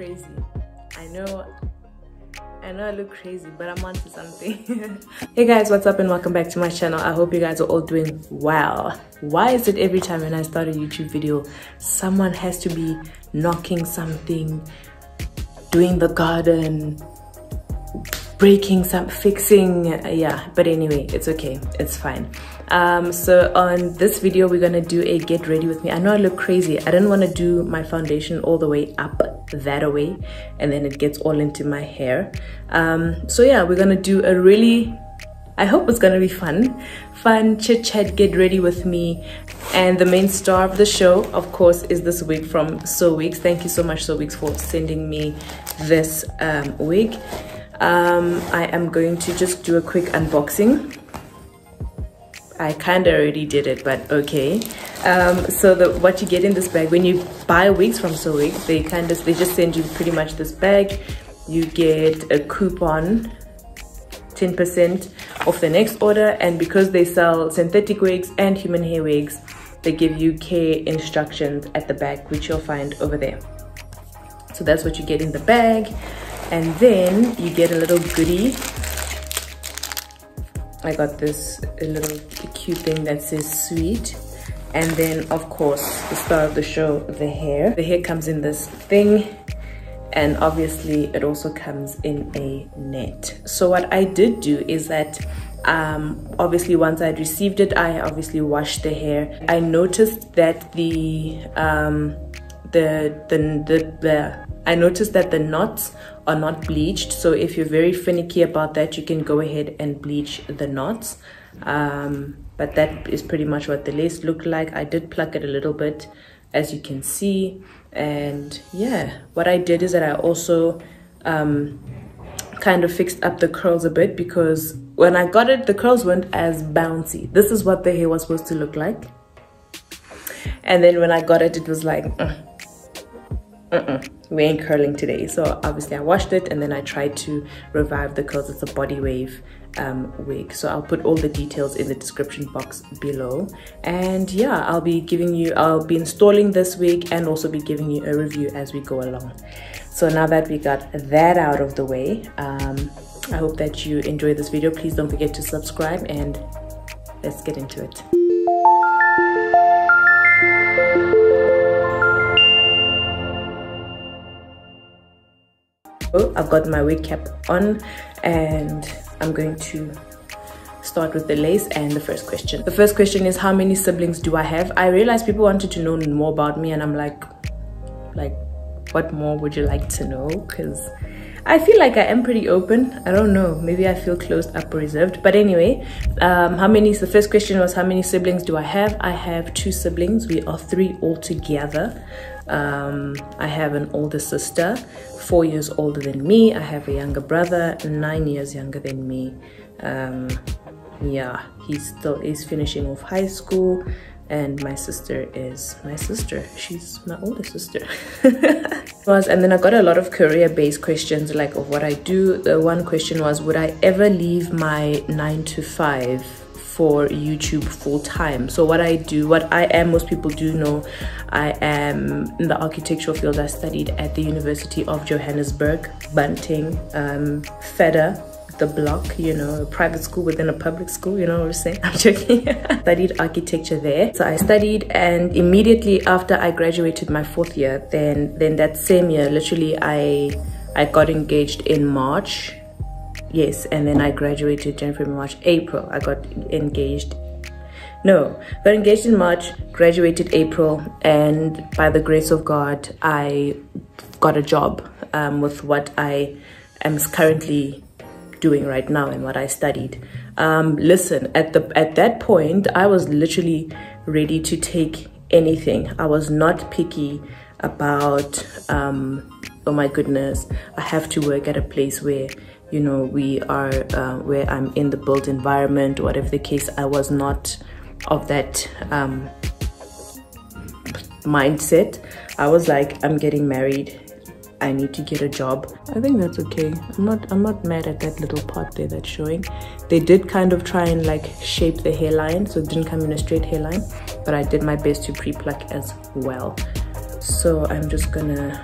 crazy. I know I look crazy, but I'm onto something. Hey guys, what's up and welcome back to my channel. I hope you guys are all doing well. Why is it every time when I start a YouTube video, someone has to be knocking something, doing the garden, breaking some, fixing, yeah, but anyway, it's okay, it's fine. So on this video we're gonna do a get ready with me. I know I look crazy. I didn't want to do my foundation all the way up that away and then it gets all into my hair. So yeah, we're gonna do a really, I hope it's gonna be fun chit chat get ready with me. And the main star of the show, of course, is this wig from Sowigs. Thank you so much, Sowigs, for sending me this wig. I am going to just do a quick unboxing. I kind of already did it, but okay. So what you get in this bag when you buy wigs from Sowig, they just send you pretty much this bag. You get a coupon, 10% off the next order, and because they sell synthetic wigs and human hair wigs, they give you care instructions at the back, which you'll find over there. So that's what you get in the bag. And then you get a little goodie. I got this little cute thing that says sweet. And then of course the star of the show, the hair. The hair comes in this thing, and obviously it also comes in a net. So what I did do is that obviously once I'd received it, I obviously washed the hair. I noticed that the knots are not bleached, so if you're very finicky about that, you can go ahead and bleach the knots. But that is pretty much what the lace looked like. I did pluck it a little bit, as you can see. And yeah, what I did is that I also kind of fixed up the curls a bit, because when I got it, the curls weren't as bouncy. This is what the hair was supposed to look like, and then when I got it, it was like we ain't curling today. So obviously I washed it, and then I tried to revive the curls. It's a body wave wig, so I'll put all the details in the description box below. And yeah, I'll be installing this wig and also be giving you a review as we go along. So now that we got that out of the way, I hope that you enjoy this video. Please don't forget to subscribe, and let's get into it. I've got my wig cap on, and I'm going to start with the lace and the first question. The first question is, how many siblings do I have? I realized people wanted to know more about me, and I'm like what more would you like to know? Because I feel like I am pretty open. I don't know, maybe I feel closed up or reserved, but anyway, the first question was, how many siblings do I have? I have 2 siblings. We are 3 altogether. I have an older sister, 4 years older than me. I have a younger brother, 9 years younger than me. Yeah, he's finishing off high school, and my sister is my sister. She's my older sister. And then I got a lot of career-based questions, like of what I do. The one question was, would I ever leave my 9 to 5 for YouTube full-time? So what I do, what I am, most people do know, I am in the architectural field. I studied at the University of Johannesburg, Bunting, Fedder, the block, you know, a private school within a public school, you know what I'm saying? I'm joking. Studied architecture there. So I studied, and immediately after I graduated my 4th year, then that same year, literally I got engaged in March. Yes, and then I graduated January, March, April. I got engaged. No, got engaged in March, graduated April, and by the grace of God, I got a job with what I am currently doing right now and what I studied. Listen, at that point, I was literally ready to take anything. I was not picky about, oh my goodness, I have to work at a place where, you know, we are where I'm in the built environment, whatever the case. I was not of that mindset. I was like, I'm getting married, I need to get a job. I think that's okay. I'm not mad at that little part there that's showing. They did kind of try and like shape the hairline, so it didn't come in a straight hairline, but I did my best to pre-pluck as well. So I'm just gonna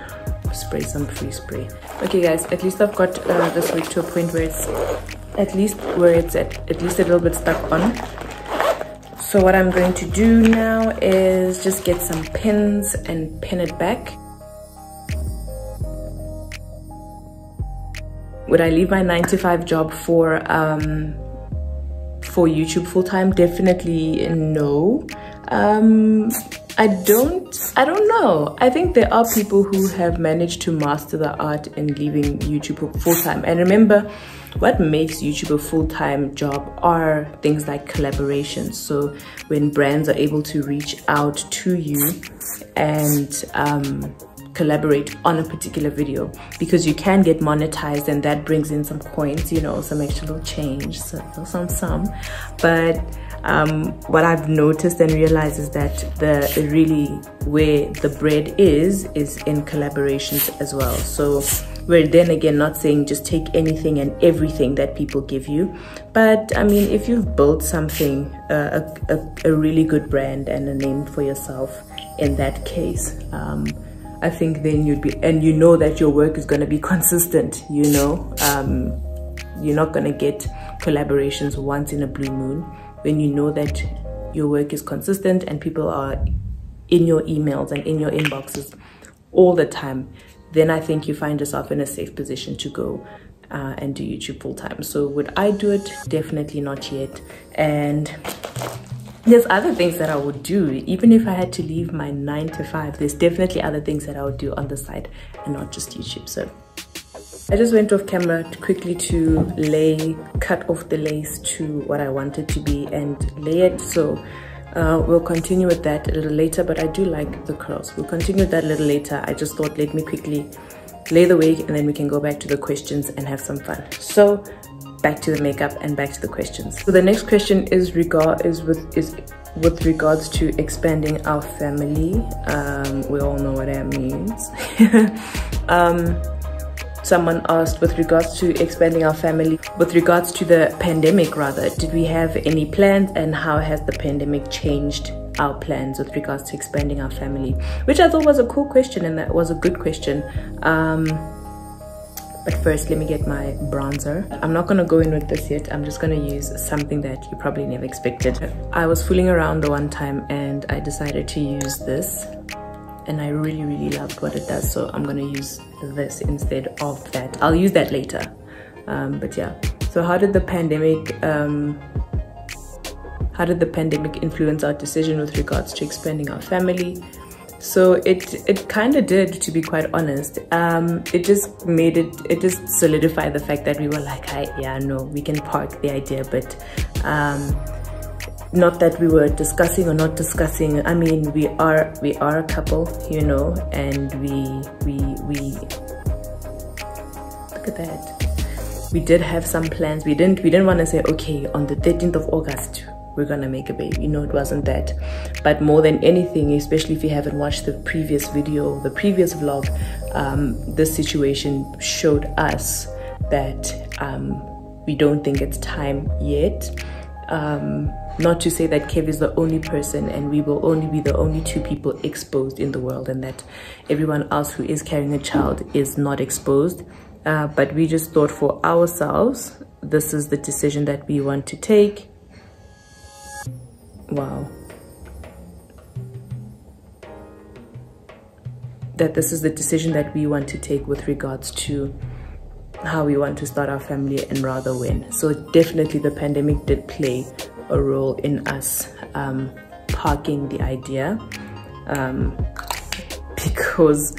spray some free spray. Okay guys, at least I've got this wig to a point where it's at least a little bit stuck on. So what I'm going to do now is just get some pins and pin it back. Would I leave my 9-to-5 job for YouTube full-time? Definitely no. I don't know. I think there are people who have managed to master the art in leaving YouTube full-time. And remember, what makes YouTube a full-time job are things like collaborations. So when brands are able to reach out to you and collaborate on a particular video, because you can get monetized and that brings in some coins, you know, some extra little change, so some. But what I've noticed and realized is that really where the bread is in collaborations as well. So we're then again not saying just take anything and everything that people give you, but I mean, if you've built something, a really good brand and a name for yourself in that case, I think then you'd be, and you know that your work is going to be consistent, you know, you're not going to get collaborations once in a blue moon. When you know that your work is consistent and people are in your emails and in your inboxes all the time, then I think you find yourself in a safe position to go and do YouTube full time. So would I do it? Definitely not yet. And there's other things that I would do. Even if I had to leave my 9-to-5, there's definitely other things that I would do on the side and not just YouTube. So I just went off camera quickly to cut off the lace to what I want it to be and lay it. So we'll continue with that a little later, but I do like the curls. We'll continue with that a little later. I just thought, let me quickly lay the wig and then we can go back to the questions and have some fun. So back to the makeup and back to the questions. So the next question is with regards to expanding our family. We all know what that means. Someone asked, with regards to expanding our family, with regards to the pandemic rather, did we have any plans and how has the pandemic changed our plans with regards to expanding our family? Which I thought was a cool question, and that was a good question. But first, let me get my bronzer. I'm not gonna go in with this yet. I'm just gonna use something that you probably never expected. I was fooling around the one time and I decided to use this, and I really loved what it does, so I'm gonna use this instead of that. I'll use that later. But yeah, so how did the pandemic influence our decision with regards to expanding our family? So it kind of did, to be quite honest. It just solidified the fact that we were like, yeah, no, we can park the idea, but not that we were discussing or not discussing. I mean, we are a couple, you know, and we look at that. We did have some plans. We didn't want to say, okay, on the 13th of August we're gonna make a baby. You know, it wasn't that. But more than anything, especially if you haven't watched the previous video, the previous vlog, this situation showed us that we don't think it's time yet. Not to say that Kev is the only person and we will only be the only two people exposed in the world, and that everyone else who is carrying a child is not exposed. But we just thought for ourselves, this is the decision that we want to take. Wow. That this is the decision that we want to take with regards to how we want to start our family and rather when. So definitely the pandemic did play a role in us parking the idea, because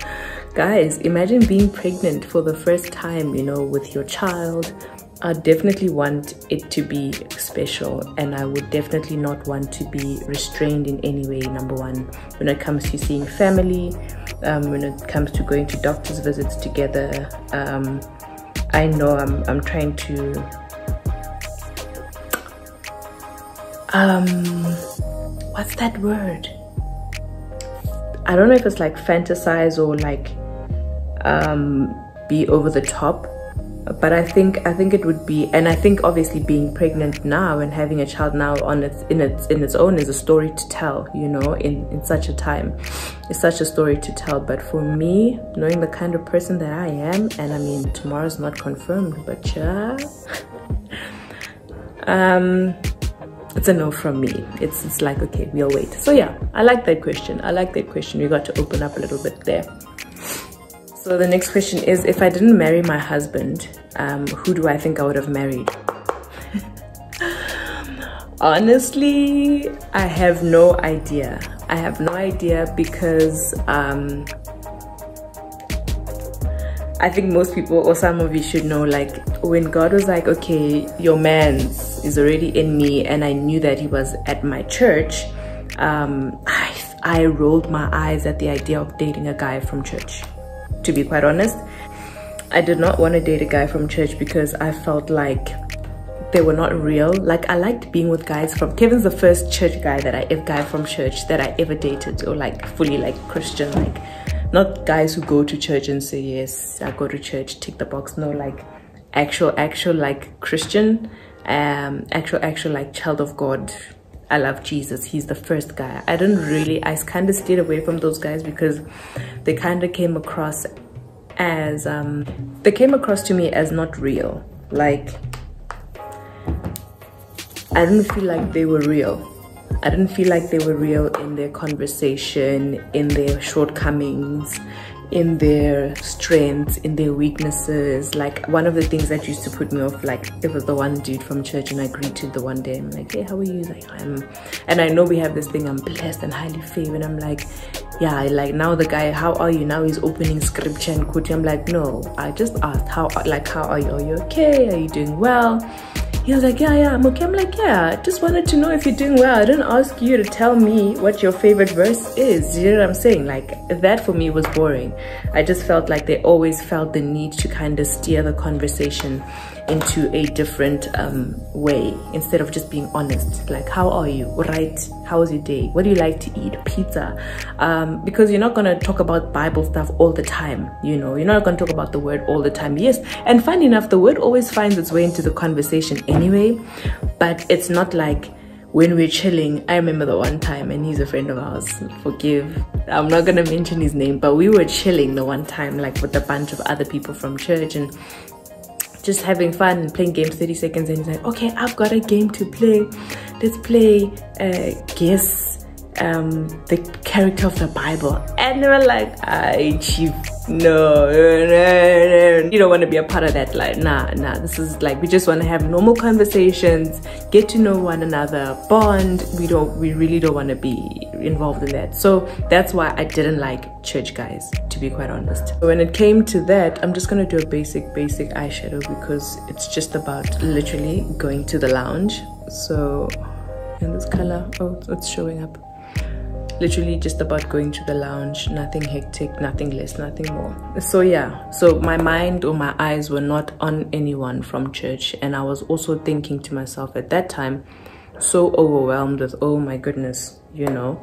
guys, imagine being pregnant for the first time, you know, with your child. I definitely want it to be special, and I would definitely not want to be restrained in any way, number one, when it comes to seeing family, when it comes to going to doctor's visits together. I know I'm trying to what's that word? I don't know if it's like fantasize or like be over the top But I think it would be, and I think obviously being pregnant now and having a child now on in its own is a story to tell, you know, in such a time. It's such a story to tell. But for me, knowing the kind of person that I am, and I mean tomorrow's not confirmed, but yeah, it's a no from me. It's like, okay, we'll wait. So yeah, I like that question. We got to open up a little bit there. So the next question is, if I didn't marry my husband, who do I think I would have married? Honestly, I have no idea. Because I think most people, or some of you should know, like when God was like, okay, your man's is already in me, and I knew that he was at my church, I rolled my eyes at the idea of dating a guy from church. To be quite honest, I did not want to date a guy from church because I felt like they were not real. Like, I liked being with guys from, Kevin's the first church guy from church that I ever dated, or like fully like Christian, like not guys who go to church and say, yes, I go to church, tick the box. No, like actual like Christian, actual like child of God. I love Jesus. He's the first guy. I kind of stayed away from those guys because they kind of came across as, they came across to me as not real. Like, I didn't feel like they were real. I didn't feel like they were real in their conversation, in their shortcomings, in their strengths, in their weaknesses. Like, one of the things that used to put me off, like, it was the one dude from church, and I greeted the one day, I'm like, hey, how are you? He's like, and I know we have this thing, I'm blessed and highly favored. I'm like, yeah, like, now the guy, how are you? Now he's opening scripture and quoting. I'm like, no, I just asked, how are you? Are you okay? Are you doing well? He was like, yeah, I'm okay. I'm like, yeah, I just wanted to know if you're doing well. I didn't ask you to tell me what your favorite verse is. You know what I'm saying? Like, that for me was boring. I just felt like they always felt the need to kind of steer the conversation into a different way, instead of just being honest. Like, how are you? Right? How was your day? What do you like to eat? Pizza. Because you're not going to talk about Bible stuff all the time. You know, you're not going to talk about the word all the time. Yes, and funny enough, the word always finds its way into the conversation anyway, but it's not like when we're chilling. I remember the one time, and he's a friend of ours, forgive, I'm not gonna mention his name, but we were chilling the one time, like with a bunch of other people from church, and just having fun and playing games, 30 seconds, and he's like, okay, I've got a game to play. Let's play guess the character of the Bible. And they were like, chief, no, you don't want to be a part of that. Like, nah, this is like, we just want to have normal conversations, get to know one another, bond. We really don't want to be involved in that. So that's why I didn't like church guys, to be quite honest. So when it came to that, I'm just gonna do a basic eyeshadow, because it's just about literally going to the lounge. So in this color, oh, it's showing up. Literally just about going to the lounge, nothing hectic, nothing less, nothing more. So yeah, so my mind or my eyes were not on anyone from church, and I was also thinking to myself at that time, so overwhelmed with, oh my goodness, you know.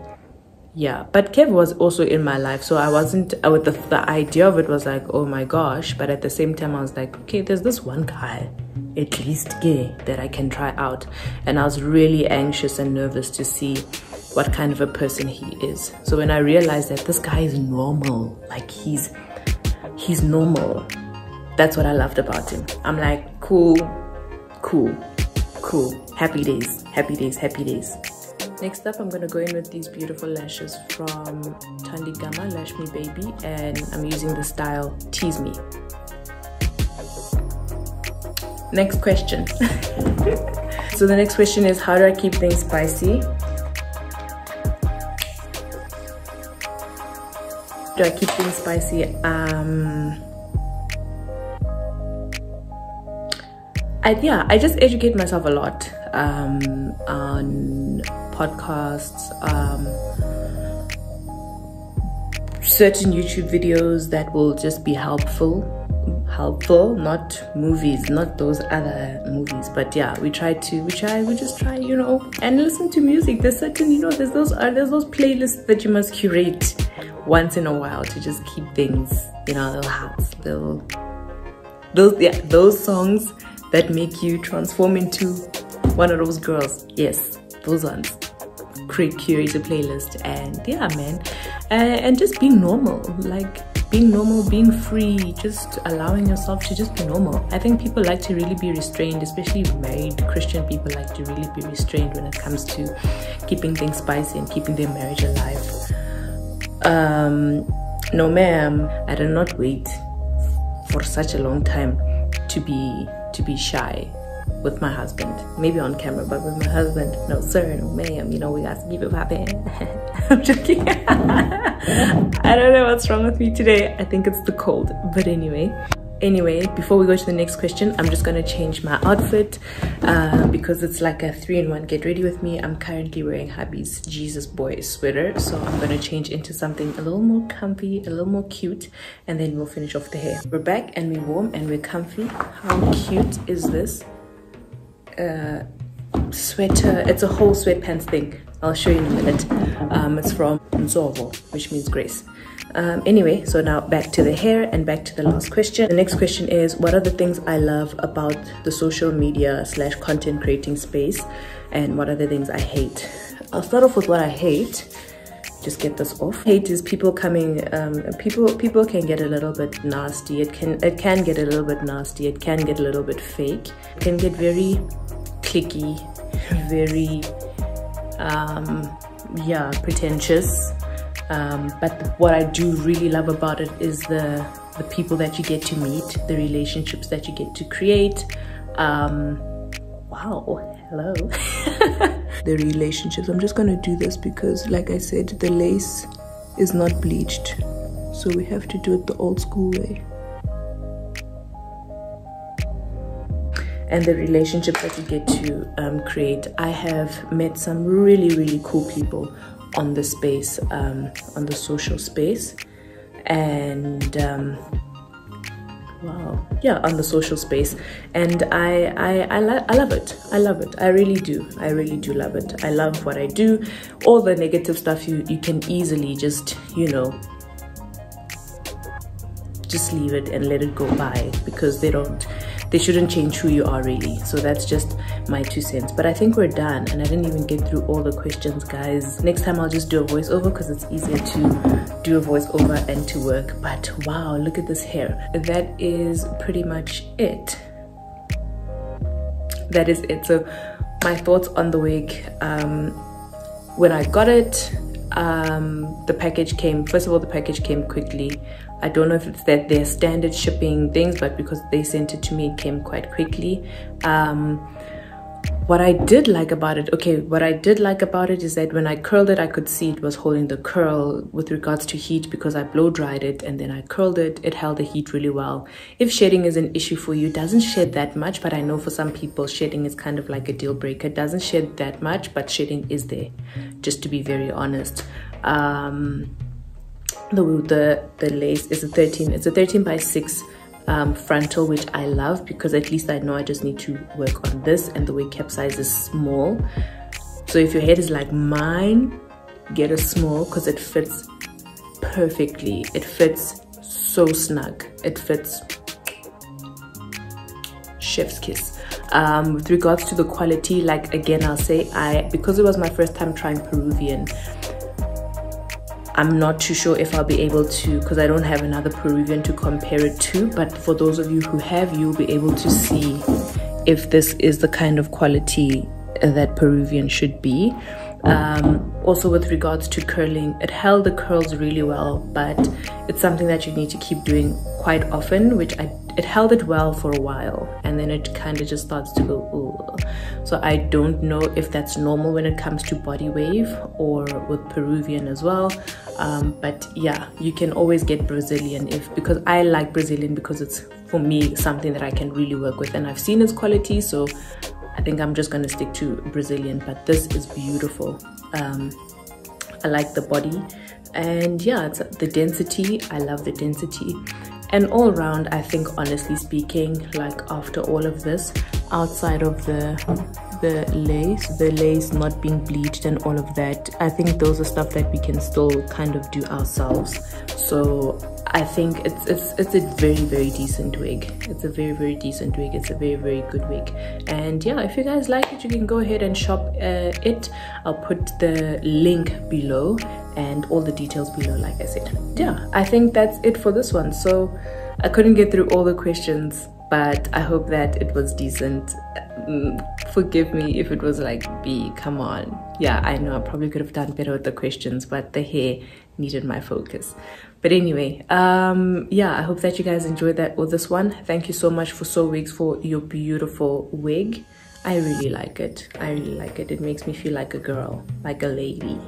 Yeah, but Kev was also in my life, so I wasn't, with the idea of it was like, oh my gosh, but at the same time I was like, okay, there's this one guy, at least gay, that I can try out. And I was really anxious and nervous to see what kind of a person he is. So when I realized that this guy is normal, like he's normal, that's what I loved about him. I'm like, cool, happy days. Next up, I'm gonna go in with these beautiful lashes from Tandigama Lash Me Baby, and I'm using the style Tease Me. Next question. So the next question is, how do I keep things spicy? Do I keep things spicy? I just educate myself a lot on podcasts, certain YouTube videos that will just be helpful, not movies, not those other movies, but yeah, we just try, you know, and listen to music. There's certain, you know, there's those playlists that you must curate once in a while to just keep things, you know, little those songs that make you transform into one of those girls. Yes, those ones. Curate a playlist, and yeah, man, and just being normal, like being normal, being free, just allowing yourself to just be normal. I think people like to really be restrained, especially married Christian people like to really be restrained when it comes to keeping things spicy and keeping their marriage alive. No ma'am, I did not wait for such a long time to be shy with my husband. Maybe on camera, but with my husband, no sir, no ma'am, you know, we got to keep it popping. I'm joking. I don't know what's wrong with me today. I think it's the cold, but anyway, before we go to the next question, I'm just gonna change my outfit because it's like a 3-in-1 get ready with me. I'm currently wearing hubby's Jesus boy sweater, so I'm gonna change into something a little more comfy, a little more cute, and then we'll finish off the hair. We're back and we're warm and we're comfy. How cute is this sweater? It's a whole sweatpants thing. I'll show you in a minute. It's from Nzovo, which means grace. Anyway, so now back to the hair and back to the last question. The next question is, what are the things I love about the social media / content creating space, and what are the things I hate? I'll start off with what I hate. Just get this off. Hate is people coming, people can get a little bit nasty. It can get a little bit nasty. It can get a little bit fake. It can get very cliquey, very yeah, pretentious. But what I do really love about it is the people that you get to meet, the relationships that you get to create. Wow, hello. The relationships. I'm just gonna do this because, like I said, the lace is not bleached, so we have to do it the old school way. And the relationships that you get to create. I have met some really cool people on the space, on the social space, and wow, yeah, on the social space, and I love it. I love it. I really do love it. I love what I do. All the negative stuff you can easily just, you know, just leave it and let it go by, because they shouldn't change who you are really. So that's just my 2 cents. But I think we're done, and I didn't even get through all the questions, guys. Next time I'll just do a voiceover because it's easier to do a voiceover and to work. But wow, look at this hair. That is pretty much it. That is it. So my thoughts on the wig. When I got it, the package came, first of all, the package came quickly. I don't know if it's that they're standard shipping things, but because they sent it to me, it came quite quickly. What I did like about it, is that when I curled it, I could see it was holding the curl with regards to heat, because I blow dried it and then I curled it. It held the heat really well. If shedding is an issue for you, it doesn't shed that much, but I know for some people shedding is kind of like a deal breaker. It doesn't shed that much, but shedding is there, just to be very honest. The lace is it's a 13 by 6 frontal, which I love, because at least I know I just need to work on this, and the wig cap size is small. So if your head is like mine, get a small, because it fits perfectly. It fits so snug. It fits chef's kiss. With regards to the quality, like, again, I'll say, because it was my first time trying Peruvian, I'm not too sure if I'll be able to, because I don't have another Peruvian to compare it to. But for those of you who have, you'll be able to see if this is the kind of quality that Peruvian should be. Also, with regards to curling, it held the curls really well, but it's something that you need to keep doing quite often, which it held it well for a while, and then it kind of just starts to go, ooh. So I don't know if that's normal when it comes to body wave or with Peruvian as well. But yeah, you can always get Brazilian, because I like Brazilian because it's, for me, something that I can really work with, and I've seen its quality, so I think I'm just gonna stick to Brazilian. But this is beautiful. I like the body, and yeah, it's the density. I love the density. And all around, I think, honestly speaking, like, after all of this, outside of the lace not being bleached and all of that. I think those are stuff that we can still kind of do ourselves. So I think it's a very decent wig. It's a very decent wig. It's a very good wig. And yeah, if you guys like it, you can go ahead and shop it. I'll put the link below and all the details below, like I said. Yeah, I think that's it for this one. So I couldn't get through all the questions, but I hope that it was decent. Forgive me if it was like B, come on. Yeah, I know I probably could have done better with the questions, but the hair needed my focus. But anyway, yeah, I hope that you guys enjoyed that or this one. Thank you so much for Sowigs for your beautiful wig. I really like it. I really like it. It makes me feel like a girl, like a lady.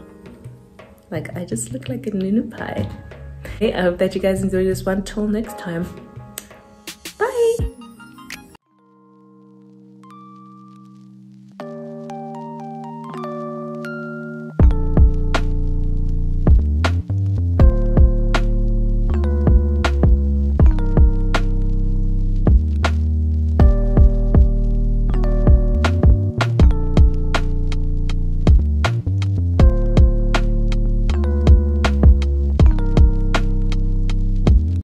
Like I just look like a Nunu pie. Hey, I hope that you guys enjoyed this one. Till next time.